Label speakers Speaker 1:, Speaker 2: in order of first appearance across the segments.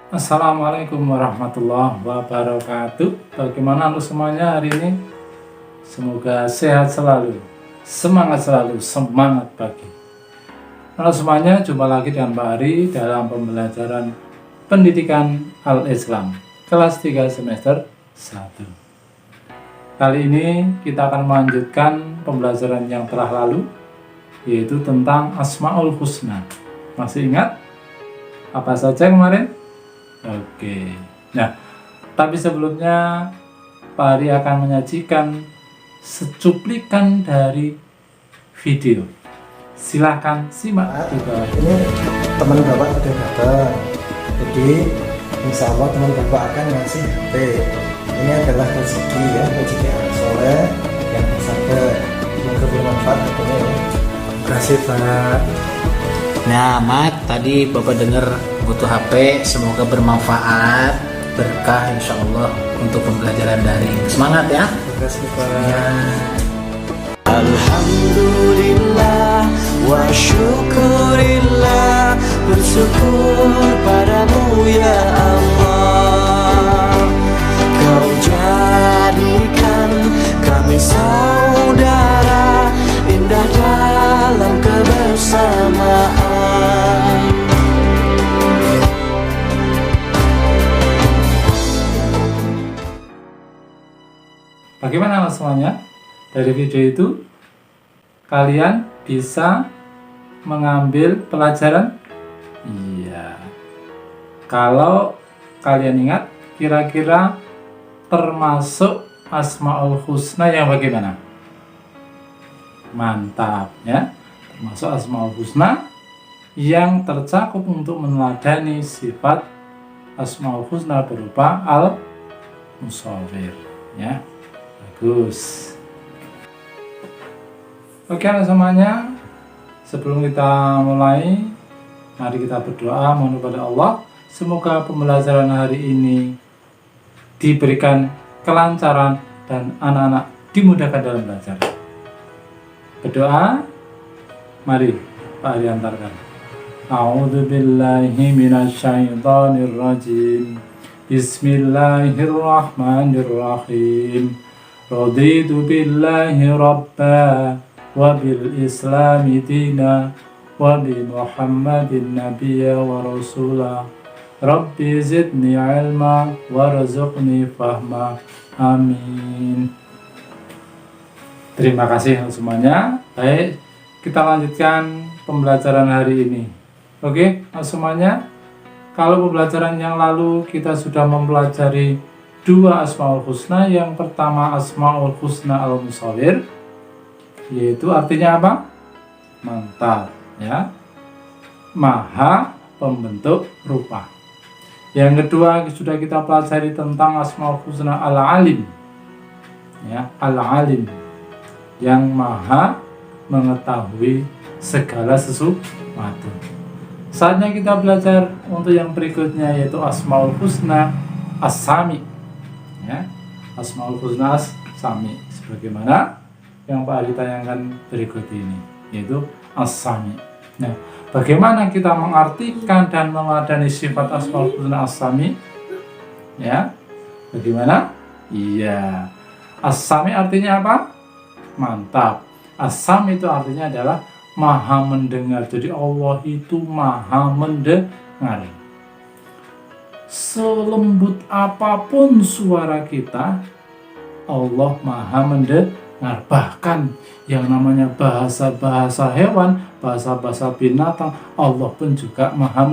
Speaker 1: Assalamualaikum warahmatullahi wabarakatuh. Bagaimana lu semuanya hari ini? Semoga sehat selalu, semangat selalu, semangat pagi. Halo semuanya, jumpa lagi dengan Pak Ari dalam pembelajaran pendidikan Al-Islam kelas 3 semester 1. Kali ini kita akan melanjutkan pembelajaran yang telah lalu, yaitu tentang Asmaul Husna. Masih ingat apa saja kemarin? Oke, nah tapi sebelumnya Pak Ari akan menyajikan secuplikan dari video. Silahkan simak di bawah.
Speaker 2: Ini teman bapak sudah datang, jadi insya Allah teman bapak akan ngasih HP. Ini adalah rezeki ya, rezeki anak soleh yang bersabar. Semoga bermanfaat HP-nya ya. Terima kasih Pak.
Speaker 3: Nah, Mat, tadi Bapak dengar butuh HP, semoga bermanfaat, berkah insya Allah untuk pembelajaran daring. Semangat ya.
Speaker 2: Terima kasih Pak.
Speaker 4: Alhamdulillah wa syukurillah, bersyukur padamu ya Allah. Kau jadikan kami saudara, indah dalam kebersamaan.
Speaker 1: Bagaimana semuanya? Dari video itu kalian bisa mengambil pelajaran? Iya. Kalau kalian ingat, kira-kira termasuk Asmaul Husna yang bagaimana? Mantap ya. Termasuk Asmaul Husna yang tercakup untuk meneladani sifat Asmaul Husna berupa al-musawwir ya. Bagus. Oke semuanya, sebelum kita mulai, mari kita berdoa mohon kepada Allah, semoga pembelajaran hari ini diberikan kelancaran dan anak-anak dimudahkan dalam belajar. Berdoa, mari Pak Ari antarkan. A'udzubillahi minasyaitonirrajim. Bismillahirrahmanirrahim. Raditu billahi rabba wa bil islami dina wa bi muhammadin nabiyya wa rasula. Rabbi zidni ilma warzuqni fahma. Amin. Terima kasih semuanya. Baik, kita lanjutkan pembelajaran hari ini. Oke, semuanya. Kalau pembelajaran yang lalu kita sudah mempelajari dua Asmaul Husna. Yang pertama Asmaul Husna al-Musawwir, yaitu artinya apa? Mantap ya, maha pembentuk rupa. Yang kedua sudah kita pelajari tentang Asmaul Husna al-Alim ya, al-Alim yang maha mengetahui segala sesuatu. Saatnya kita belajar untuk yang berikutnya, yaitu Asmaul Husna as-Sami ya, Asmaul Husna as-Sami sebagaimana yang Pak Ari tayangkan berikut ini, yaitu as-Sami. Nah, bagaimana kita mengartikan dan meladani sifat Asmaul Husna as-Sami ya? Bagaimana? Iya, as-Sami artinya apa? Mantap. As-Sami itu artinya adalah maha mendengar. Jadi Allah itu maha mendengar. Selembut apapun suara kita, Allah maha mendengar. Bahkan yang namanya bahasa-bahasa hewan, bahasa-bahasa binatang, Allah pun juga maha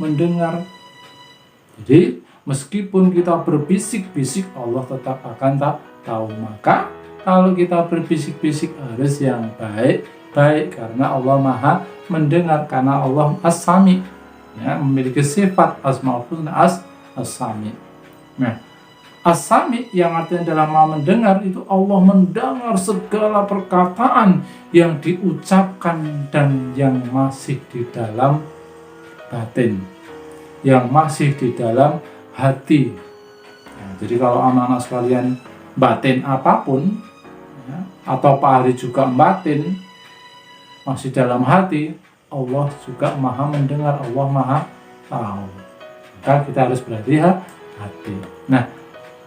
Speaker 1: mendengar. Jadi meskipun kita berbisik-bisik, Allah tetap akan tahu. Maka kalau kita berbisik-bisik harus yang baik-baik, karena Allah maha mendengar, karena Allah as-Sami ya, memiliki sifat Asmaul Husna as-Sami. Nah, as-Sami yang artinya adalah maha mendengar, itu Allah mendengar segala perkataan yang diucapkan dan yang masih di dalam batin, yang masih di dalam hati. Nah, jadi kalau anak-anak sekalian batin apapun ya, atau Pak Ari juga batin masih dalam hati, Allah juga maha mendengar, Allah maha tahu. maka kita harus berhati-hati. Nah,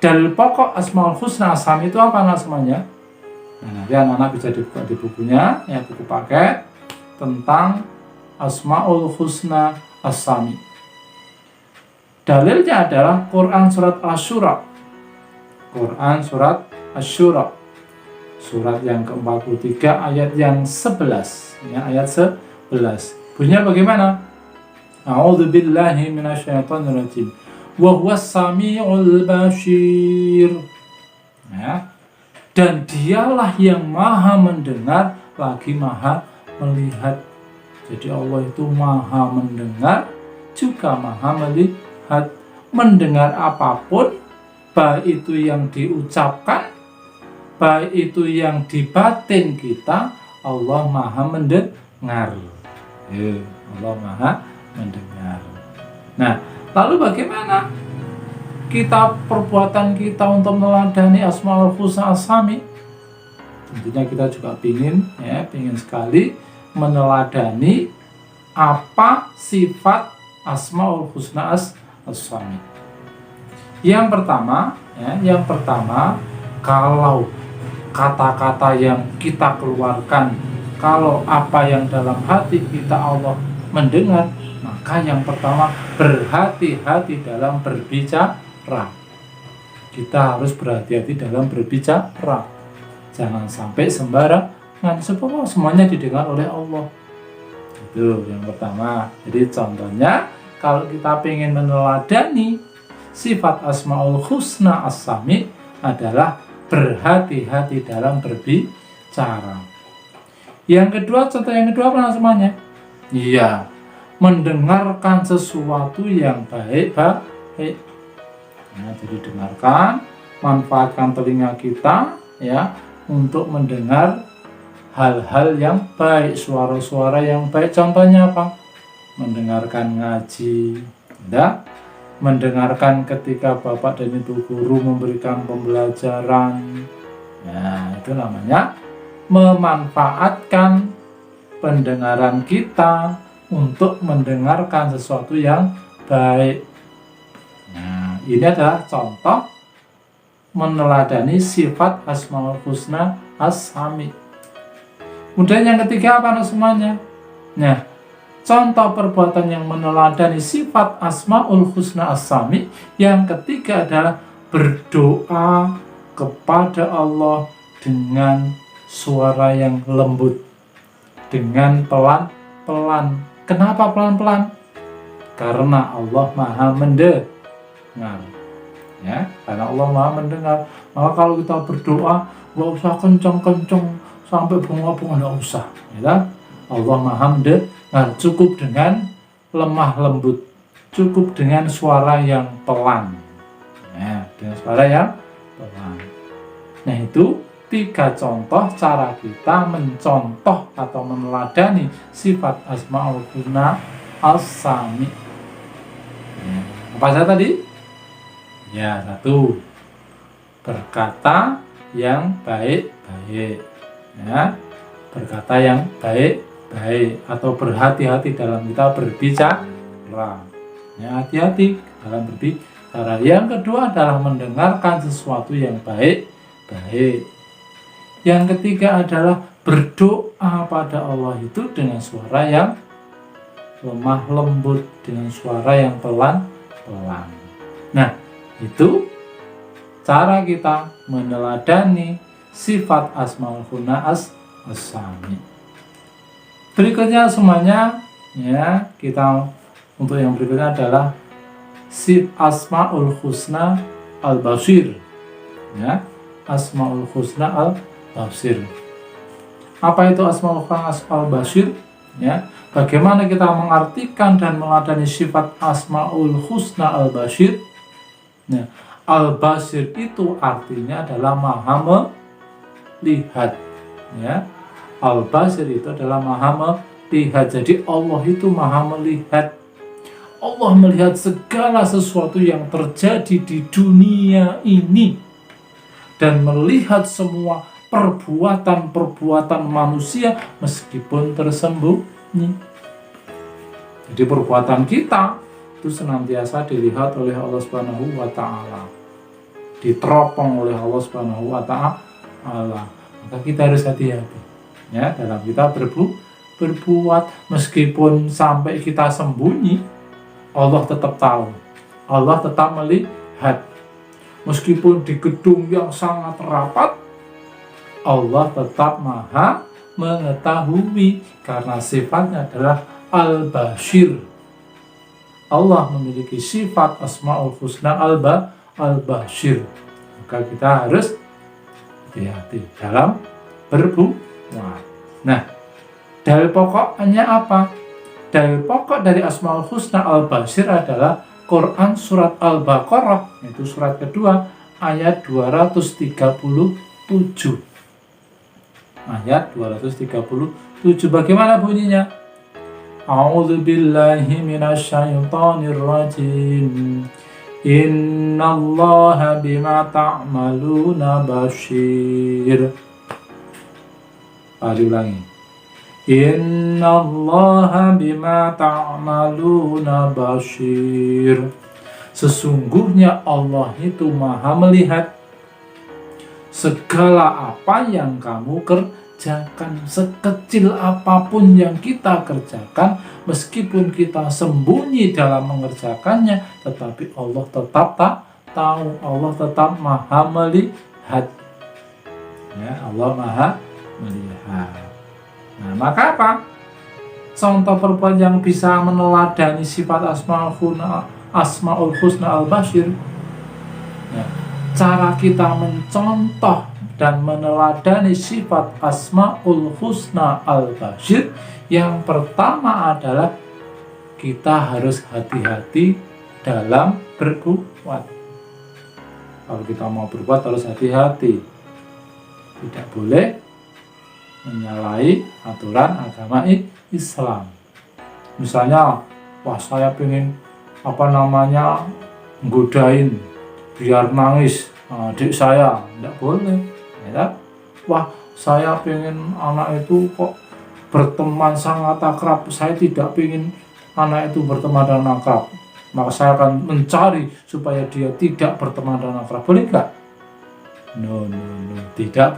Speaker 1: dalil pokok Asmaul Husna As-Sami itu apa semuanya? Nah, nanti anak-anak bisa dibuka di bukunya, ya, buku paket tentang Asmaul Husna As-Sami. Dalilnya adalah Quran surat Asy-Syura. Quran surat Asy-Syura. Surat yang ke-43 ayat yang 11. Ya, ayat 11. Bunyinya bagaimana? A'udzubillahi minasyaitonirrajim. Wa huwas samiul basir. Ya. Dan dialah yang maha mendengar lagi maha melihat. Jadi Allah itu maha mendengar juga maha melihat. Mendengar apapun, baik itu yang diucapkan, baik itu yang di batin kita, Allah maha mendengar. Allah maha mendengar. Nah, lalu bagaimana perbuatan kita untuk meneladani Asmaul Husna As-Sami? Tentunya kita juga ingin sekali meneladani apa sifat Asmaul Husna As-Sami. Yang pertama, kalau kata-kata yang kita keluarkan, kalau apa yang dalam hati kita Allah mendengar, maka yang pertama berhati-hati dalam berbicara. Kita harus berhati-hati dalam berbicara. Jangan sampai sembarangan, sebab semuanya didengar oleh Allah. Itu yang pertama. Jadi contohnya, kalau kita ingin meneladani sifat Asmaul Husna As-Sami adalah berhati-hati dalam berbicara. Contoh yang kedua apa semuanya? Iya, mendengarkan sesuatu yang baik-baik. Nah, jadi dengarkan, manfaatkan telinga kita ya untuk mendengar hal-hal yang baik, suara-suara yang baik. Contohnya apa? Mendengarkan ngaji, ya. Mendengarkan ketika bapak dan ibu guru memberikan pembelajaran. Nah, itu namanya memanfaatkan pendengaran kita untuk mendengarkan sesuatu yang baik. Nah, ini adalah contoh meneladani sifat Asmaul Husna As-Sami. Kemudian yang ketiga apa semuanya? Nah, contoh perbuatan yang meneladani sifat Asmaul Husna As-Sami yang ketiga adalah berdoa kepada Allah dengan suara yang lembut, dengan pelan-pelan. Kenapa pelan-pelan? Karena Allah maha mendengar. Ya, karena Allah maha mendengar. Maka kalau kita berdoa, nggak usah kenceng-kenceng sampai bunga-bunga, nggak usah. Ya, Allah maha mendengar. Cukup dengan lemah lembut, cukup dengan suara yang pelan. Ya, dengan suara yang pelan. Nah, itu 3 contoh cara kita mencontoh atau meneladani sifat Asmaul Husna As-Sami. Ya, apa saja tadi? Ya, 1, berkata yang baik-baik. Ya, berkata yang baik-baik atau berhati-hati dalam kita berbicara. Ya, hati-hati dalam berbicara. Yang kedua adalah mendengarkan sesuatu yang baik-baik. Yang ketiga adalah berdoa pada Allah itu dengan suara yang lemah lembut, dengan suara yang pelan-pelan. Nah, itu cara kita meneladani sifat Asmaul Husna As-Sami. Berikutnya semuanya, ya, kita untuk yang berikutnya adalah Asmaul Husna Al-Basir. Ya, Asmaul Husna Al-Basir. Apa itu Asmaul Husna Al-Basir? Ya, bagaimana kita mengartikan dan meneladani sifat Asmaul Husna Al-Basir? Nah, Al-Basir itu artinya adalah maha melihat. Ya, Al-Basir itu adalah maha melihat. Jadi Allah itu maha melihat. Allah melihat segala sesuatu yang terjadi di dunia ini dan melihat semua perbuatan-perbuatan manusia meskipun tersembunyi. Jadi perbuatan kita itu senantiasa dilihat oleh Allah Subhanahu wa taala. Diteropong oleh Allah Subhanahu wa taala. Maka kita harus hati-hati ya dalam kita berbuat, meskipun sampai kita sembunyi, Allah tetap tahu. Allah tetap melihat. Meskipun di gedung yang sangat rapat, Allah tetap Maha mengetahui karena sifatnya adalah Al-Bashir. Allah memiliki sifat Asmaul Husna Al-Bashir. Maka kita harus hati-hati dalam berbuat. Nah, dalil pokoknya apa? Dalil pokok dari Asmaul Husna Al-Bashir adalah Quran surat Al-Baqarah, yaitu surat kedua ayat 237. Ayat 237 bagaimana bunyinya? A'udzu billahi minasyaitonir rajim. Innallaha bima ta'maluna basyir. Ulangi. Innallaha bima ta'maluna basyir. Sesungguhnya Allah itu Maha melihat segala apa yang kamu kerjakan. Sekecil apapun yang kita kerjakan, meskipun kita sembunyi dalam mengerjakannya, tetapi Allah tetap tahu. Allah tetap Maha melihat. Ya, Allah Maha melihat. Nah, maka apa? Contoh perbuatan yang bisa meneladani sifat Asmaul Husna Al-Bashir. Ya, cara kita mencontoh dan meneladani sifat Asmaul Husna Al-Bashir, yang pertama adalah kita harus hati-hati dalam berbuat. Kalau kita mau berbuat harus hati-hati. Tidak boleh menyalahi aturan agama Islam. Misalnya, wah saya pengen nggodain biar nangis adik saya, tidak boleh. Ya. Wah saya pengen anak itu kok berteman sangat akrab, saya tidak pengen anak itu berteman dan akrab, maka saya akan mencari supaya dia tidak berteman dan akrab. Boleh nggak? No, tidak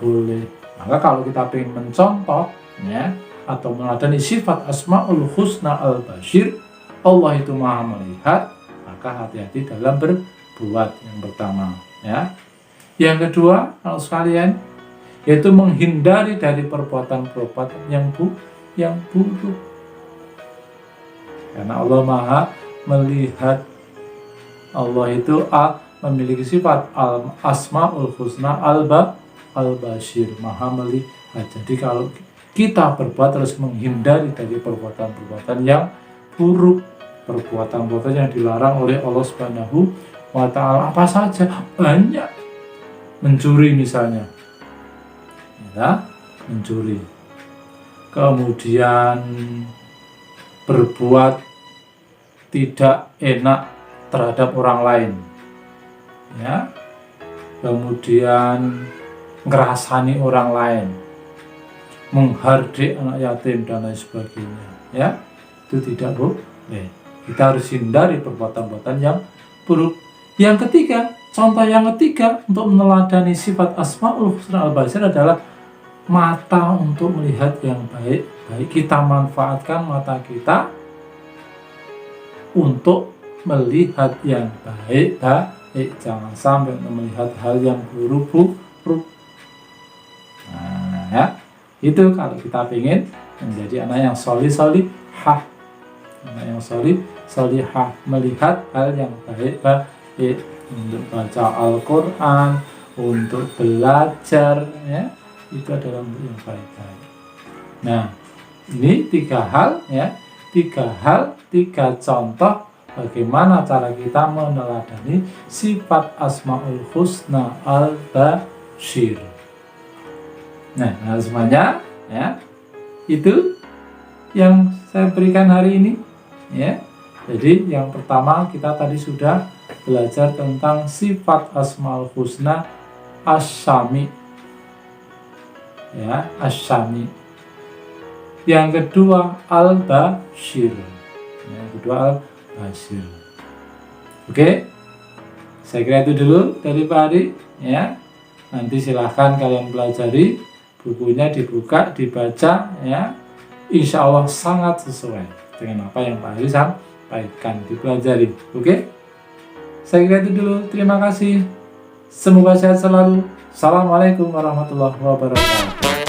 Speaker 1: boleh. Maka kalau kita ingin mencontoh ya, atau meneladani sifat Asmaul Husna Al-Bashir, Allah itu Maha melihat, maka hati-hati dalam berbuat, yang pertama ya. Yang kedua, kalau sekalian, yaitu menghindari dari perbuatan-perbuatan yang buruk. Karena Allah Maha melihat. Allah itu memiliki sifat Asmaul Husna Al-Bashir, Maha melihat. Jadi kalau kita berbuat, terus menghindari dari perbuatan-perbuatan yang buruk, perbuatan-perbuatan yang dilarang oleh Allah Subhanahu wa ta'ala. Apa saja? Banyak. Mencuri misalnya, ya, mencuri. Kemudian berbuat tidak enak terhadap orang lain, ya. Kemudian ngerasani orang lain, menghardik anak yatim dan lain sebagainya, ya, itu tidak boleh. Kita harus hindari perbuatan-perbuatan yang buruk. Yang ketiga, contoh yang ketiga untuk meneladani sifat Asmaul Husna Al-Bashir adalah mata untuk melihat yang baik. Kita manfaatkan mata kita untuk melihat yang baik. Jangan sampai melihat hal yang buruk. Nah, ya, itu kalau kita ingin menjadi anak yang solihah, anak yang solihah, melihat hal yang baik, untuk baca Al-Quran, untuk belajar, ya, itu adalah yang baik-baik. Nah, ini tiga hal, ya, tiga contoh bagaimana cara kita meneladani sifat Asmaul Husna Al-Bashir. Nah, semuanya, ya, itu yang saya berikan hari ini, ya. Jadi yang pertama kita tadi sudah belajar tentang sifat Asmaul Husna Asy-Syami, ya, Asy-Syami. Yang kedua Al-Bashir. Yang kedua hasil. Oke, saya kira itu dulu dari Pak Ari ya. Nanti silahkan kalian pelajari, bukunya dibuka, dibaca ya. Insya Allah sangat sesuai dengan apa yang Pak Ari sampaikan, dipelajari. Oke, saya kira itu dulu. Terima kasih. Semoga sehat selalu. Assalamualaikum warahmatullahi wabarakatuh.